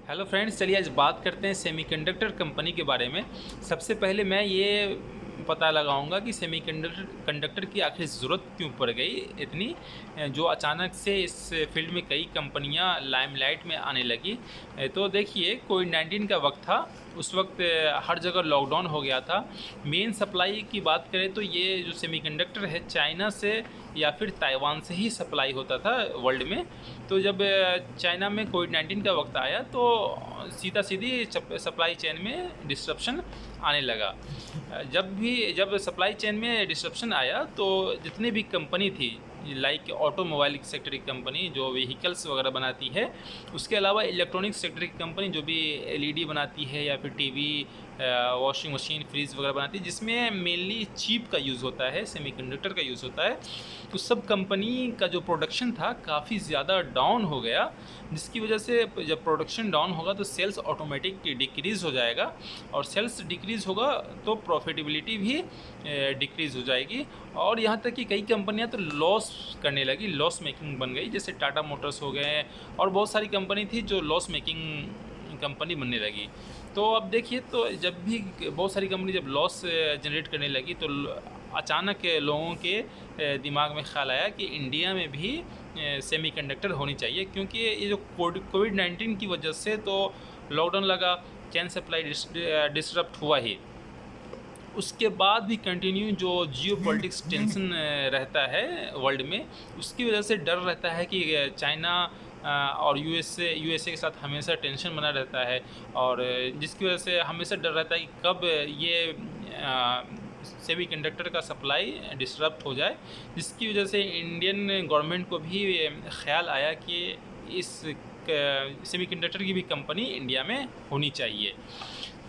Hello friends, चलिए आज बात करते हैं सेमीकंडक्टर कंपनी के बारे में। सबसे पहले मैं ये पता लगाऊंगा कि सेमीकंडक्टर कंडक्टर की आखिर ज़रूरत क्यों पड़ गई इतनी, जो अचानक से इस फील्ड में कई कंपनियां लाइमलाइट में आने लगी। तो देखिए, कोविड-19 का वक्त था। उस वक्त हर जगह लॉकडाउन हो गया था। मेन सप्लाई की बात करें तो ये जो सेमीकंडक्टर है चाइना से या फिर ताइवान से ही सप्लाई होता था वर्ल्ड में। तो जब चाइना में कोविड-19 का वक्त आया तो सीधा सीधी सप्लाई चेन में डिस्ट्रप्शन आने लगा। जब सप्लाई चेन में डिस्ट्रप्शन आया तो जितनी भी कंपनी थी, लाइक ऑटोमोबाइल सेक्टर की कंपनी जो व्हीकल्स वगैरह बनाती है, उसके अलावा इलेक्ट्रॉनिक सेक्टर की कंपनी जो भी एलईडी बनाती है या फिर टीवी, वॉशिंग मशीन, फ्रिज वगैरह बनाती है, जिसमें मेनली चिप का यूज़ होता है, सेमीकंडक्टर का यूज़ होता है, तो सब कंपनी का जो प्रोडक्शन था काफ़ी ज़्यादा डाउन हो गया। जिसकी वजह से जब प्रोडक्शन डाउन होगा तो सेल्स ऑटोमेटिक डिक्रीज़ हो जाएगा, और सेल्स डिक्रीज़ होगा तो प्रॉफिटेबिलिटी भी डिक्रीज़ हो जाएगी। और यहाँ तक कि कई कंपनियाँ तो लॉस करने लगी, लॉस मेकिंग बन गई, जैसे टाटा मोटर्स हो गए और बहुत सारी कंपनी थी जो लॉस मेकिंग कंपनी बनने लगी। तो अब देखिए, तो जब भी बहुत सारी कंपनी जब लॉस जनरेट करने लगी तो अचानक लोगों के दिमाग में ख्याल आया कि इंडिया में भी सेमीकंडक्टर होनी चाहिए, क्योंकि ये जो कोविड-19 की वजह से तो लॉकडाउन लगा, चैन सप्लाई डिसरप्ट हुआ ही। उसके बाद भी कंटिन्यू जो जियोपॉलिटिक्स टेंशन रहता है वर्ल्ड में, उसकी वजह से डर रहता है कि चाइना और यूएसए के साथ हमेशा टेंशन बना रहता है, और जिसकी वजह से हमेशा डर रहता है कि कब ये सेमी कंडक्टर का सप्लाई डिसरप्ट हो जाए। जिसकी वजह से इंडियन गवर्नमेंट को भी ख्याल आया कि इस सेमी कंडक्टर की भी कंपनी इंडिया में होनी चाहिए।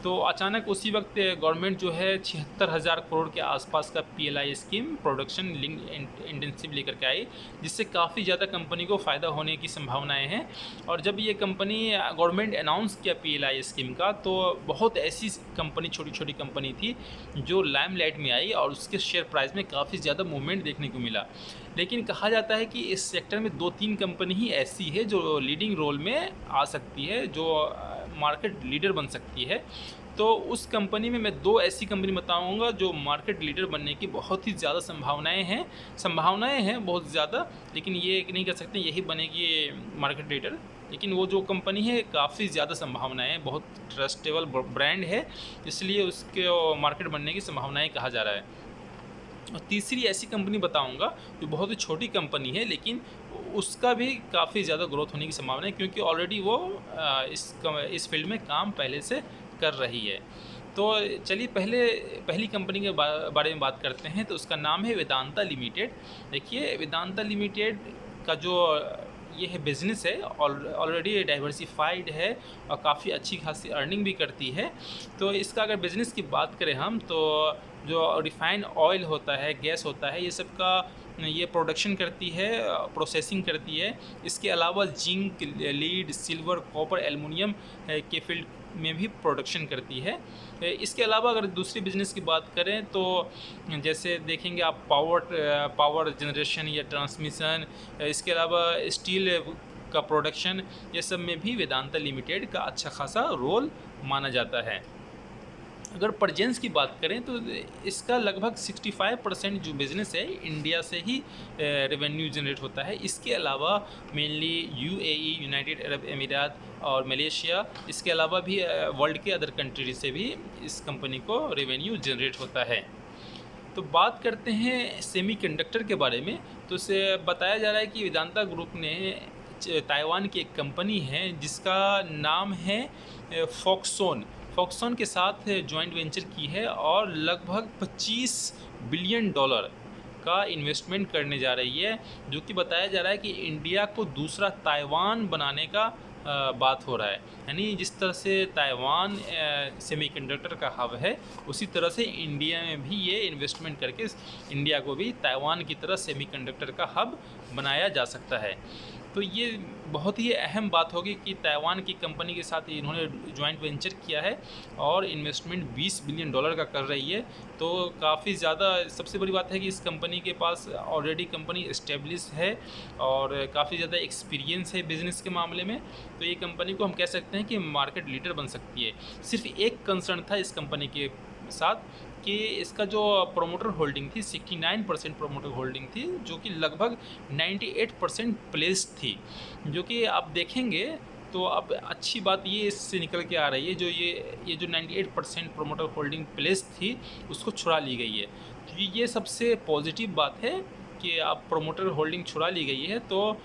तो अचानक उसी वक्त गवर्नमेंट जो है 76,000 करोड़ के आसपास का PLI scheme, production link intensive लेकर के आई, जिससे काफ़ी ज़्यादा कंपनी को फ़ायदा होने की संभावनाएं हैं। और जब ये कंपनी गवर्नमेंट अनाउंस किया पीएलआई स्कीम का, तो बहुत ऐसी कंपनी, छोटी छोटी कंपनी थी जो लाइमलाइट में आई और उसके शेयर प्राइस में काफ़ी ज़्यादा मूवमेंट देखने को मिला। लेकिन कहा जाता है कि इस सेक्टर में 2-3 कंपनी ही ऐसी है जो लीडिंग रोल में आ सकती है, जो मार्केट लीडर बन सकती है। तो उस कंपनी में मैं 2 ऐसी कंपनी बताऊंगा जो मार्केट लीडर बनने की बहुत ही ज़्यादा संभावनाएं हैं बहुत ज़्यादा, लेकिन ये नहीं कह सकते यही बनेगी मार्केट लीडर। लेकिन वो जो कंपनी है काफ़ी ज़्यादा संभावनाएं हैं, बहुत ट्रस्टेबल ब्रांड है, इसलिए उसके मार्केट बनने की संभावनाएं कहा जा रहा है। और तीसरी ऐसी कंपनी बताऊंगा जो बहुत ही छोटी कंपनी है, लेकिन उसका भी काफ़ी ज़्यादा ग्रोथ होने की संभावना है, क्योंकि ऑलरेडी वो इस फील्ड में काम पहले से कर रही है। तो चलिए पहली कंपनी के बारे में बात करते हैं। तो उसका नाम है वेदांता लिमिटेड। देखिए, वेदांता लिमिटेड का जो ये है बिज़नेस है, ऑलरेडी डाइवर्सिफाइड है और काफ़ी अच्छी खासी अर्निंग भी करती है। तो इसका अगर बिज़नेस की बात करें हम, तो जो रिफाइंड ऑयल होता है, गैस होता है, ये सब का ये प्रोडक्शन करती है, प्रोसेसिंग करती है। इसके अलावा zinc, lead, silver, copper, aluminium के फील्ड में भी प्रोडक्शन करती है। इसके अलावा अगर दूसरी बिजनेस की बात करें तो जैसे देखेंगे आप पावर जनरेशन या ट्रांसमिशन, इसके अलावा स्टील का प्रोडक्शन, ये सब में भी वेदांता लिमिटेड का अच्छा खासा रोल माना जाता है। अगर प्रेजेंस की बात करें तो इसका लगभग 65% जो बिज़नेस है इंडिया से ही रेवेन्यू जनरेट होता है। इसके अलावा मेनली यूएई, यूनाइटेड अरब अमीरात और मलेशिया, इसके अलावा भी वर्ल्ड के अदर कंट्री से भी इस कंपनी को रेवेन्यू जनरेट होता है। तो बात करते हैं सेमीकंडक्टर के बारे में। तो इसे बताया जा रहा है कि वेदांता ग्रुप ने ताइवान की एक कंपनी है जिसका नाम है फॉक्सोन के साथ जॉइंट वेंचर की है, और लगभग $25 बिलियन का इन्वेस्टमेंट करने जा रही है, जो कि बताया जा रहा है कि इंडिया को दूसरा ताइवान बनाने का बात हो रहा है। यानी जिस तरह से ताइवान सेमीकंडक्टर का हब है, उसी तरह से इंडिया में भी ये इन्वेस्टमेंट करके इंडिया को भी ताइवान की तरह सेमीकंडक्टर का हब बनाया जा सकता है। तो ये बहुत ही अहम बात होगी कि ताइवान की कंपनी के साथ इन्होंने जॉइंट वेंचर किया है और इन्वेस्टमेंट $20 बिलियन का कर रही है। तो काफ़ी ज़्यादा सबसे बड़ी बात है कि इस कंपनी के पास ऑलरेडी कंपनी इस्टेब्लिश है और काफ़ी ज़्यादा एक्सपीरियंस है बिज़नेस के मामले में। तो ये कंपनी को हम कह सकते हैं कि मार्केट लीडर बन सकती है। सिर्फ एक कंसर्न था इस कंपनी के साथ कि इसका जो प्रोमोटर होल्डिंग थी 69% प्रोमोटर होल्डिंग थी, जो कि लगभग 98% प्लेस्ड थी, जो कि आप देखेंगे तो अब अच्छी बात ये इससे निकल के आ रही है, जो ये जो 98% प्रोमोटर होल्डिंग प्लेस्ड थी उसको छुड़ा ली गई है। तो ये सबसे पॉजिटिव बात है कि आप प्रोमोटर होल्डिंग छुड़ा ली गई है, तो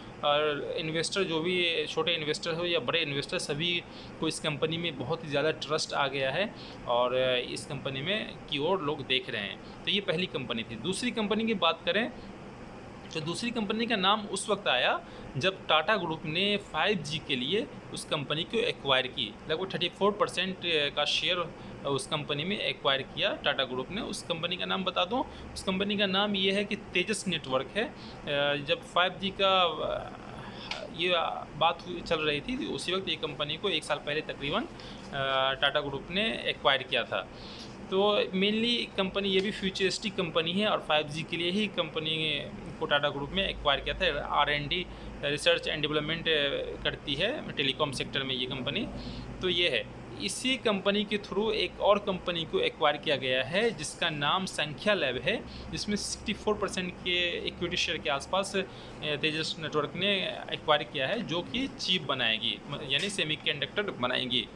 इन्वेस्टर जो भी छोटे इन्वेस्टर हो या बड़े इन्वेस्टर सभी को इस कंपनी में बहुत ही ज़्यादा ट्रस्ट आ गया है और इस कंपनी में की ओर लोग देख रहे हैं। तो ये पहली कंपनी थी। दूसरी कंपनी की बात करें तो दूसरी कंपनी का नाम उस वक्त आया जब टाटा ग्रुप ने 5G के लिए उस कंपनी को एक्वायर की। लगभग 34% का शेयर उस कंपनी में एक्वायर किया टाटा ग्रुप ने। उस कंपनी का नाम बता दूं, उस कंपनी का नाम ये है कि तेजस नेटवर्क है। जब 5G का ये बात चल रही थी उसी वक्त ये कंपनी को 1 साल पहले तकरीबन टाटा ग्रुप ने एक्वायर किया था। तो मेनली कंपनी ये भी फ्यूचरिस्टिक कंपनी है और 5G के लिए ही कंपनी को टाटा ग्रुप में एक्वायर किया था। R&D रिसर्च एंड डेवलपमेंट करती है टेलीकॉम सेक्टर में ये कंपनी। तो ये है, इसी कंपनी के थ्रू एक और कंपनी को एक्वायर किया गया है जिसका नाम संख्या लैब है, जिसमें 64% के इक्विटी शेयर के आसपास तेजस नेटवर्क ने एक्वायर किया है, जो कि चिप बनाएगी यानी सेमीकंडक्टर बनाएगी।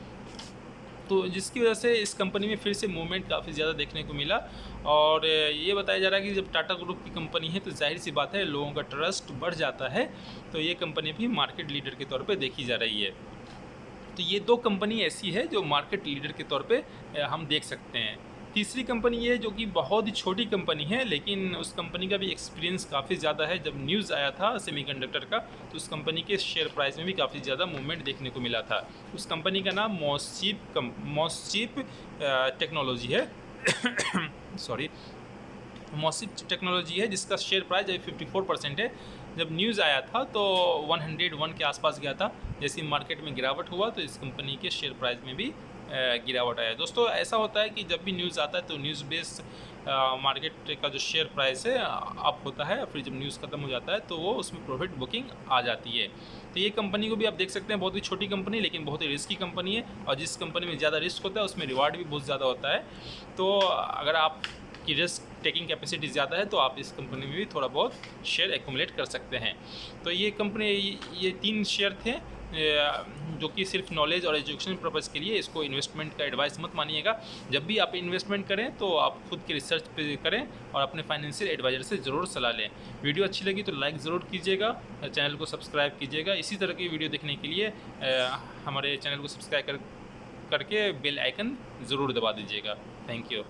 तो जिसकी वजह से इस कंपनी में फिर से मूवमेंट काफ़ी ज़्यादा देखने को मिला और ये बताया जा रहा है कि जब टाटा ग्रुप की कंपनी है तो जाहिर सी बात है लोगों का ट्रस्ट बढ़ जाता है। तो ये कंपनी भी मार्केट लीडर के तौर पे देखी जा रही है। तो ये 2 कंपनी ऐसी है जो मार्केट लीडर के तौर पे हम देख सकते हैं। तीसरी कंपनी ये जो कि बहुत ही छोटी कंपनी है, लेकिन उस कंपनी का भी एक्सपीरियंस काफ़ी ज़्यादा है। जब न्यूज़ आया था सेमीकंडक्टर का तो उस कंपनी के शेयर प्राइस में भी काफ़ी ज़्यादा मूवमेंट देखने को मिला था। उस कंपनी का नाम मॉसचीप टेक्नोलॉजी है सॉरी मॉसचीप टेक्नोलॉजी है, जिसका शेयर प्राइस अभी 54% है। जब न्यूज़ आया था तो 101 के आसपास गया था। जैसे मार्केट में गिरावट हुआ तो इस कंपनी के शेयर प्राइस में भी गिरावट आया। दोस्तों ऐसा होता है कि जब भी न्यूज़ आता है तो न्यूज़ बेस्ड मार्केट का जो शेयर प्राइस है अप होता है, फिर जब न्यूज़ खत्म हो जाता है तो वो उसमें प्रॉफिट बुकिंग आ जाती है। तो ये कंपनी को भी आप देख सकते हैं, बहुत ही छोटी कंपनी लेकिन बहुत ही रिस्की कंपनी है और जिस कंपनी में ज़्यादा रिस्क होता है उसमें रिवार्ड भी बहुत ज़्यादा होता है। तो अगर आप की रिस्क टेकिंग कैपेसिटी ज़्यादा है तो आप इस कंपनी में भी थोड़ा बहुत शेयर एक्यूमुलेट कर सकते हैं। तो ये कंपनी ये 3 शेयर थे जो कि सिर्फ नॉलेज और एजुकेशन पर्पज़ के लिए, इसको इन्वेस्टमेंट का एडवाइस मत मानिएगा। जब भी आप इन्वेस्टमेंट करें तो आप खुद की रिसर्च पे करें और अपने फाइनेंशियल एडवाइज़र से ज़रूर सलाह लें। वीडियो अच्छी लगी तो लाइक ज़रूर कीजिएगा, चैनल को सब्सक्राइब कीजिएगा। इसी तरह की वीडियो देखने के लिए हमारे चैनल को सब्सक्राइब करके बेल आइकन ज़रूर दबा दीजिएगा। Thank you.